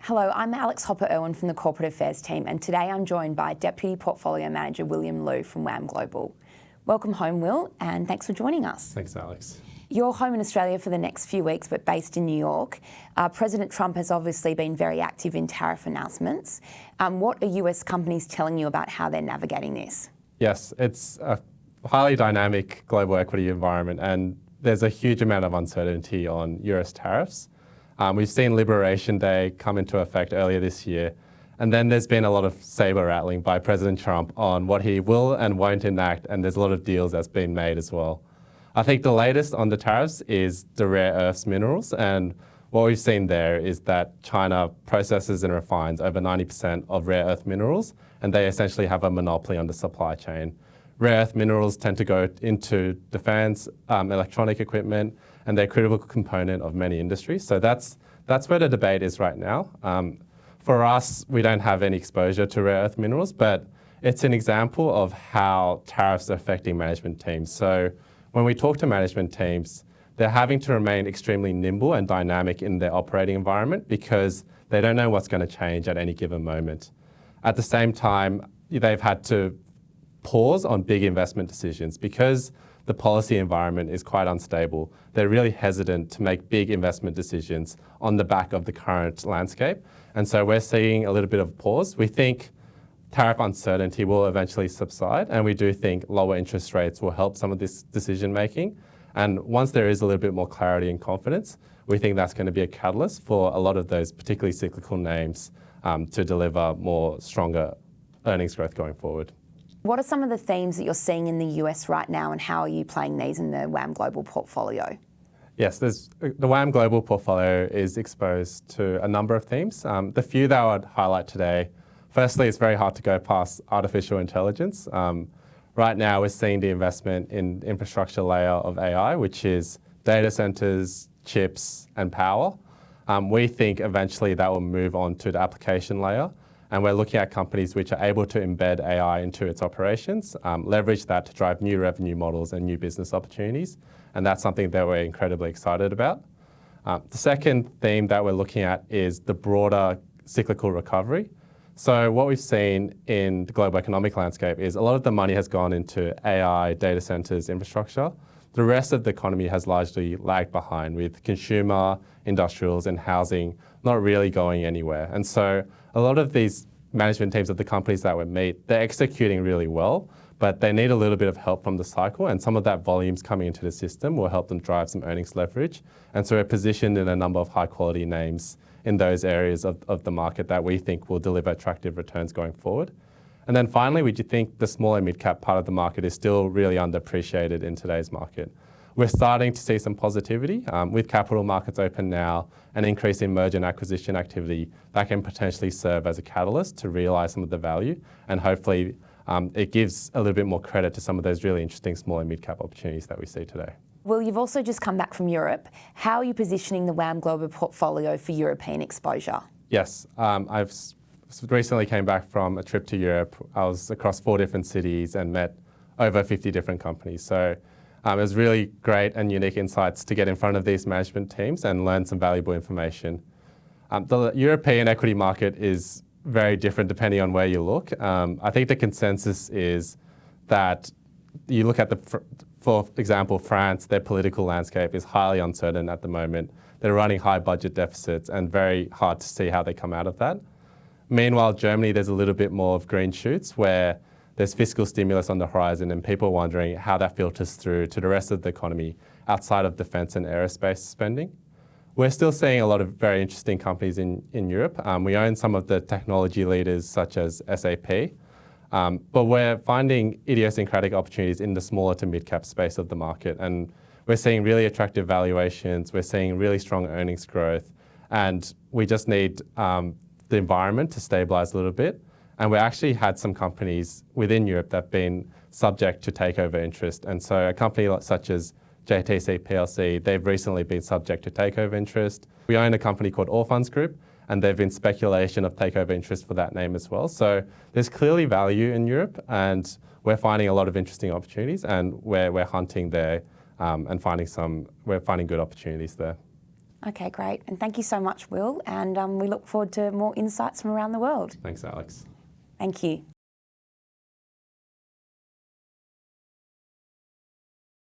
Hello, I'm Alex Hopper-Irwin from the Corporate Affairs team, and today I'm joined by Deputy Portfolio Manager William Liu from WAM Global. Welcome home, Will, and thanks for joining us. Thanks, Alex. You're home in Australia for the next few weeks, but based in New York. President Trump has obviously been very active in tariff announcements. What are US companies telling you about how they're navigating this? Yes, it's a highly dynamic global equity environment, and there's a huge amount of uncertainty on US tariffs. We've seen Liberation Day come into effect earlier this year, and then there's been a lot of saber rattling by President Trump on what he will and won't enact, and there's a lot of deals that's been made as well. I think the latest on the tariffs is the rare earths minerals, and what we've seen there is that China processes and refines over 90% of rare earth minerals, and they essentially have a monopoly on the supply chain. Rare earth minerals tend to go into defense, electronic equipment, and they're a critical component of many industries. So that's where the debate is right now. For us, we don't have any exposure to rare earth minerals, but it's an example of how tariffs are affecting management teams. So when we talk to management teams, they're having to remain extremely nimble and dynamic in their operating environment because they don't know what's going to change at any given moment. At the same time, they've had to pause on big investment decisions because the policy environment is quite unstable. They're really hesitant to make big investment decisions on the back of the current landscape. And so we're seeing a little bit of pause. We think tariff uncertainty will eventually subside, and we do think lower interest rates will help some of this decision making. And once there is a little bit more clarity and confidence, we think that's going to be a catalyst for a lot of those particularly cyclical names to deliver more stronger earnings growth going forward. What are some of the themes that you're seeing in the US right now, and how are you playing these in the WAM Global portfolio? Yes, the WAM Global portfolio is exposed to a number of themes. The few that I would highlight today, firstly, it's very hard to go past artificial intelligence. Right now, we're seeing the investment in infrastructure layer of AI, which is data centers, chips, and power. We think eventually that will move on to the application layer. And we're looking at companies which are able to embed AI into its operations, leverage that to drive new revenue models and new business opportunities. And that's something that we're incredibly excited about. The second theme that we're looking at is the broader cyclical recovery. So what we've seen in the global economic landscape is a lot of the money has gone into AI, data centers, infrastructure. The rest of the economy has largely lagged behind, with consumer, industrials, and housing not really going anywhere. And so a lot of these management teams of the companies that we meet, they're executing really well, but they need a little bit of help from the cycle, and some of that volume's coming into the system will help them drive some earnings leverage. And so we're positioned in a number of high quality names in those areas of the market that we think will deliver attractive returns going forward. And then finally, we do think the small and mid-cap part of the market is still really underappreciated in today's market. We're starting to see some positivity with capital markets open now, an increase in merger and acquisition activity that can potentially serve as a catalyst to realise some of the value, and hopefully it gives a little bit more credit to some of those really interesting small and mid-cap opportunities that we see today. Well, you've also just come back from Europe. How are you positioning the WAM Global portfolio for European exposure? Yes, I've recently came back from a trip to Europe. I was across 4 different cities and met over 50 different companies. So it was really great and unique insights to get in front of these management teams and learn some valuable information. The European equity market is very different depending on where you look. I think the consensus is that you look at for example, France, their political landscape is highly uncertain at the moment. They're running high budget deficits and very hard to see how they come out of that. Meanwhile, Germany, there's a little bit more of green shoots where there's fiscal stimulus on the horizon and people are wondering how that filters through to the rest of the economy outside of defence and aerospace spending. We're still seeing a lot of very interesting companies in Europe. We own some of the technology leaders such as SAP, but we're finding idiosyncratic opportunities in the smaller to mid-cap space of the market. And we're seeing really attractive valuations, we're seeing really strong earnings growth, and we just need the environment to stabilise a little bit. And we actually had some companies within Europe that have been subject to takeover interest. And so a company such as JTC PLC, they've recently been subject to takeover interest. We own a company called Allfunds Group, and there've been speculation of takeover interest for that name as well. So there's clearly value in Europe, and we're finding a lot of interesting opportunities, and we're hunting there and we're finding good opportunities there. Okay, great. And thank you so much, Will. And we look forward to more insights from around the world. Thanks, Alex. Thank you.